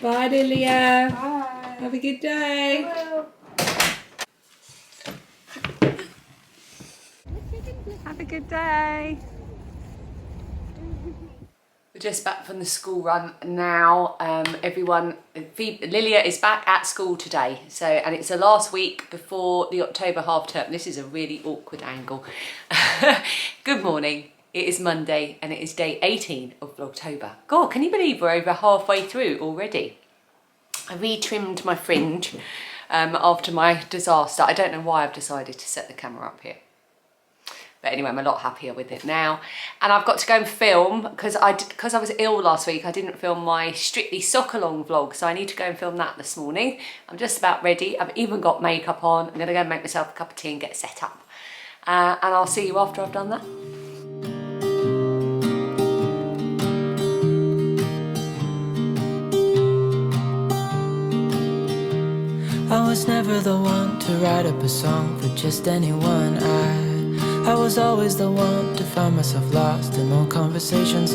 Bye, Lilia. Bye. Have a good day. Hello. Have a good day. We're just back from the school run now. Lilia is back at school today. And it's the last week before the October half term. This is a really awkward angle. Good morning. It is Monday and it is day 18 of Vlogtober. God, can you believe we're over halfway through already? I retrimmed my fringe after my disaster. I don't know why I've decided to set the camera up here. But anyway, I'm a lot happier with it now. And I've got to go and film, because I was ill last week, I didn't film my Strictly Soccer Along vlog, so I need to go and film that this morning. I'm just about ready. I've even got makeup on. I'm going to go and make myself a cup of tea and get set up. And I'll see you after I've done that. I was never the one to write up a song for just anyone. I was always the one to find myself lost in all conversations.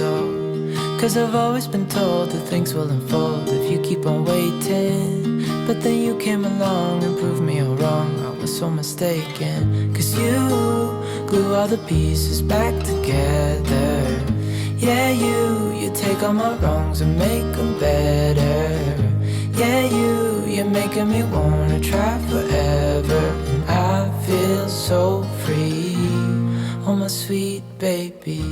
Cause I've always been told that things will unfold if you keep on waiting. But then you came along and proved me all wrong. I was so mistaken. Cause you glue all the pieces back together. Yeah, you take all my wrongs and make them better. Yeah, you're making me wanna try forever. And I feel so free, oh my sweet baby.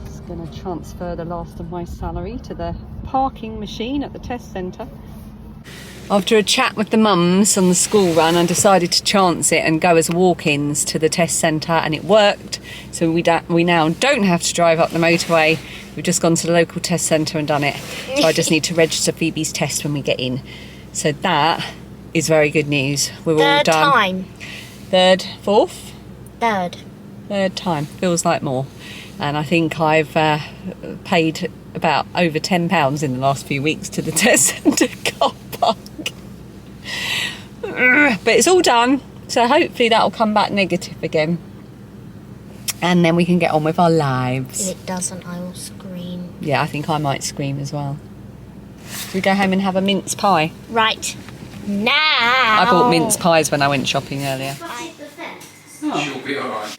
Just gonna transfer the last of my salary to the parking machine at the test centre. After a chat with the mums on the school run, I decided to chance it and go as walk-ins to the test centre, and it worked. So we now don't have to drive up the motorway. We've just gone to the local test centre and done it. So I just need to register Phoebe's test when we get in. So that is very good news. We're all done. Time. Third, fourth? Third time. Feels like more. And I think I've paid about over £10 in the last few weeks to the test centre car park. But it's all done. So hopefully that'll come back negative again. And then we can get on with our lives. If it doesn't, I will scream. Yeah, I think I might scream as well. Should we go home and have a mince pie? Right. Now. I bought mince pies when I went shopping earlier. Oh. She'll be alright.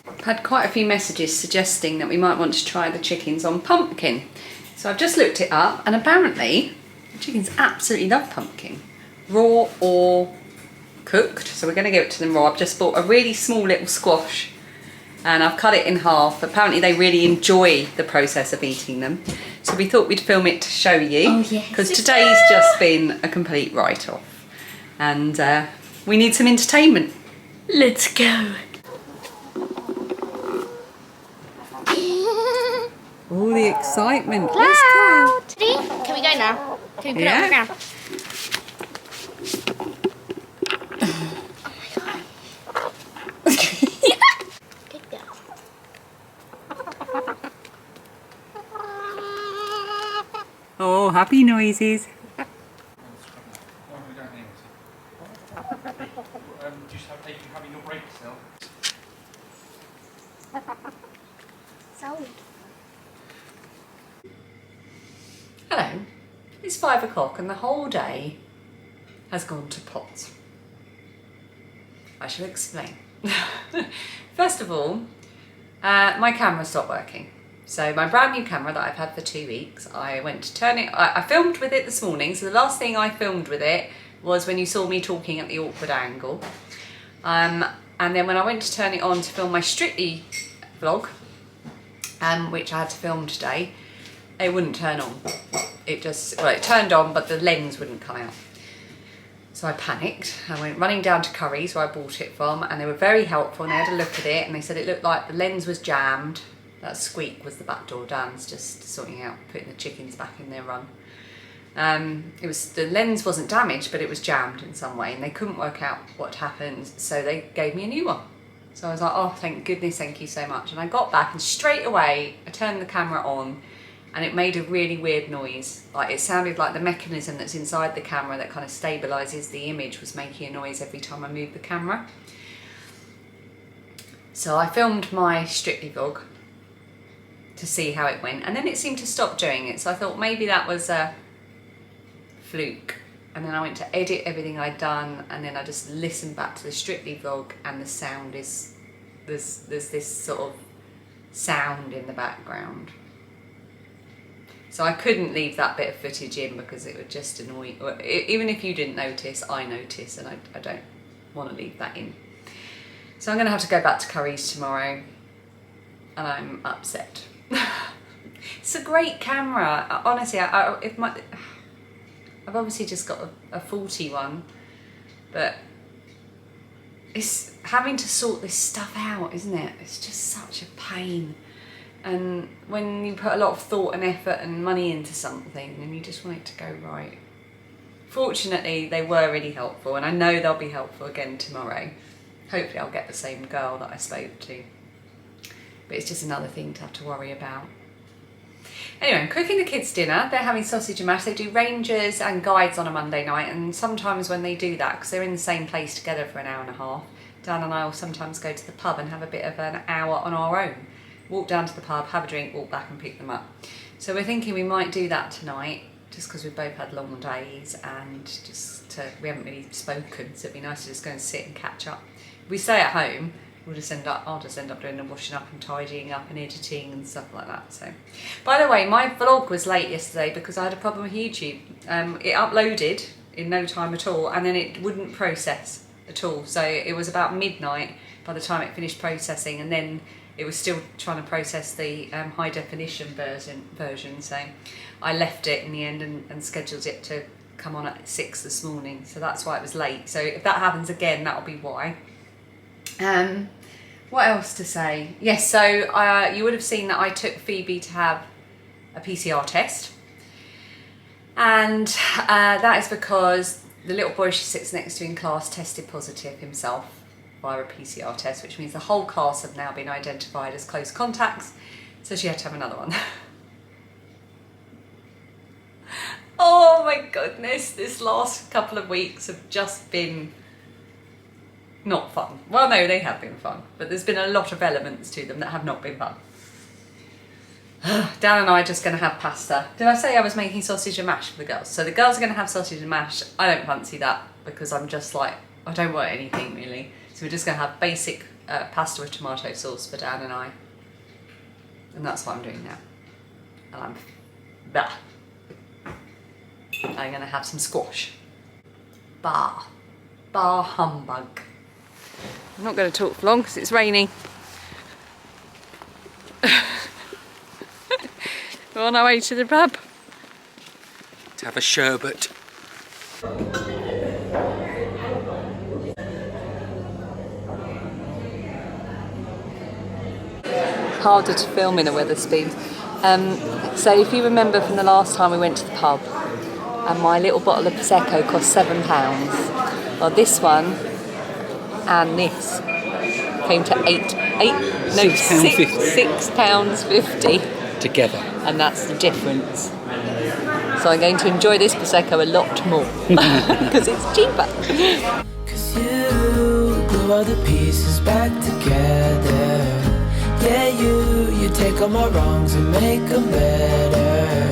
I've had quite a few messages suggesting that we might want to try the chickens on pumpkin. So I've just looked it up, and apparently the chickens absolutely love pumpkin. Raw or cooked, so we're going to give it to them raw. I've just bought a really small little squash and I've cut it in half. Apparently they really enjoy the process of eating them, so we thought we'd film it to show you. Oh, yes. Because today's just been a complete write-off and we need some entertainment. Let's go. All the excitement. Cloud. Can we go now? Can we put it on the ground? Good girl. Oh, happy noises. Just having your break still. Sold. Hello, it's 5 o'clock and the whole day has gone to pot. I shall explain. First of all, my camera stopped working. So my brand new camera that I've had for 2 weeks, I went to turn it, I filmed with it this morning, so the last thing I filmed with it was when you saw me talking at the awkward angle. And then when I went to turn it on to film my Strictly vlog, which I had to film today, it wouldn't turn on. It just, well, it turned on, but the lens wouldn't come out. So I panicked. I went running down to Curry's, where I bought it from, and they were very helpful, and they had a look at it, and they said it looked like the lens was jammed. That squeak was the back door. Dan's just sorting out, putting the chickens back in their run. The lens wasn't damaged, but it was jammed in some way, and they couldn't work out what happened, so they gave me a new one. So I was like, oh, thank goodness, thank you so much. And I got back, and straight away, I turned the camera on, and it made a really weird noise. Like, it sounded like the mechanism that's inside the camera that kind of stabilises the image was making a noise every time I moved the camera. So I filmed my Strictly vlog to see how it went, and then it seemed to stop doing it, so I thought maybe that was a fluke. And then I went to edit everything I'd done, and then I just listened back to the Strictly vlog, and the sound is, there's this sort of sound in the background. So I couldn't leave that bit of footage in because it would just annoy, even if you didn't notice, I notice, and I don't want to leave that in. So I'm going to have to go back to Curry's tomorrow, and I'm upset. It's a great camera, honestly. I've obviously just got a 40 one, but it's having to sort this stuff out, isn't it? It's just such a pain. And when you put a lot of thought and effort and money into something, and you just want it to go right. Fortunately, they were really helpful, and I know they'll be helpful again tomorrow. Hopefully I'll get the same girl that I spoke to. But it's just another thing to have to worry about. Anyway, I'm cooking the kids dinner. They're having sausage and mash. They do Rangers and Guides on a Monday night, and sometimes when they do that, because they're in the same place together for an hour and a half, Dan and I will sometimes go to the pub and have a bit of an hour on our own. Walk down to the pub, have a drink, walk back and pick them up. So we're thinking we might do that tonight, just because we've both had long days, and we haven't really spoken, so it'd be nice to just go and sit and catch up. If we stay at home, I'll just end up doing the washing up and tidying up and editing and stuff like that. So, by the way, my vlog was late yesterday because I had a problem with YouTube. It uploaded in no time at all, and then it wouldn't process at all. So it was about midnight by the time it finished processing, and then it was still trying to process the high definition version. So I left it in the end and scheduled it to come on at 6 this morning. So that's why it was late. So if that happens again, that'll be why. What else to say? Yes, so you would have seen that I took Phoebe to have a PCR test, and that is because the little boy she sits next to in class tested positive himself via a PCR test, which means the whole class have now been identified as close contacts, so she had to have another one. Oh my goodness, this last couple of weeks have just been not fun. Well, no, they have been fun, but there's been a lot of elements to them that have not been fun. Dan and I are just going to have pasta. Did I say I was making sausage and mash for the girls? So the girls are going to have sausage and mash. I don't fancy that because I'm just like, I don't want anything really. So we're just going to have basic pasta with tomato sauce for Dan and I. And that's what I'm doing now. And I'm going to have some squash. Bar humbug. I'm not going to talk for long because it's raining. We're on our way to the pub To have a sherbet. Harder to film in a Wetherspoon. So if you remember from the last time we went to the pub, and my little bottle of Prosecco cost £7. Well, this one and this came to £6.50 together, and that's the difference. So I'm going to enjoy this Prosecco a lot more because it's cheaper. 'Cause you glue all the pieces back together. Yeah, you take all my wrongs and make them better.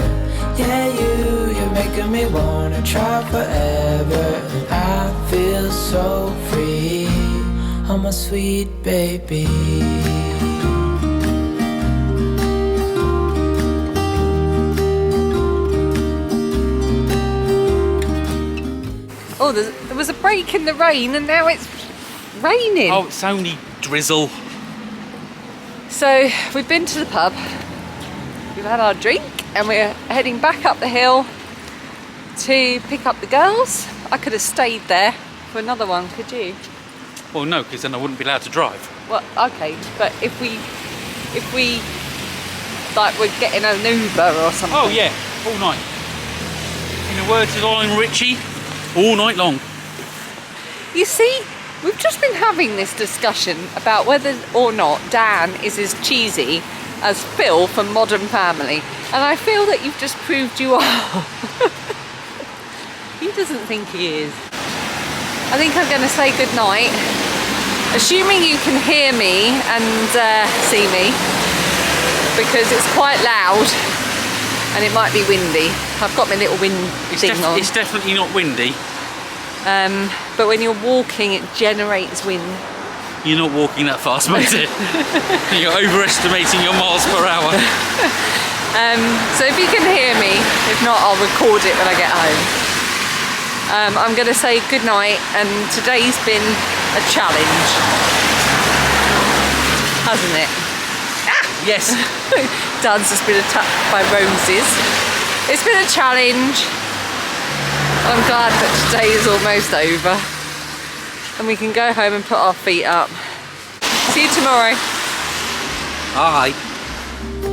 Yeah, you're making me wanna try forever. And I feel so free, oh my sweet baby. Oh, there was a break in the rain and now it's raining. Oh, it's only drizzle. So we've been to the pub, we've had our drink, and we're heading back up the hill to pick up the girls. I could have stayed there for another one, could you? Well, no, because then I wouldn't be allowed to drive. Well, okay, but if we like we're getting an Uber or something. Oh yeah, all night. In the words of I'm Richie, all night long. You see, we've just been having this discussion about whether or not Dan is as cheesy as Phil from Modern Family, and I feel that you've just proved you are. He doesn't think he is. I think I'm going to say good night, assuming you can hear me and see me. because it's quite loud and it might be windy. I've got my little wind thing on. It's definitely not windy. But when you're walking, it generates wind. You're not walking that fast, mate. You're overestimating your miles per hour. So if you can hear me, if not, I'll record it when I get home. I'm going to say good night, and today's been a challenge, hasn't it? Yes. Dan's just been attacked by roses. It's been a challenge. I'm glad that today is almost over and we can go home and put our feet up. See you tomorrow. Bye.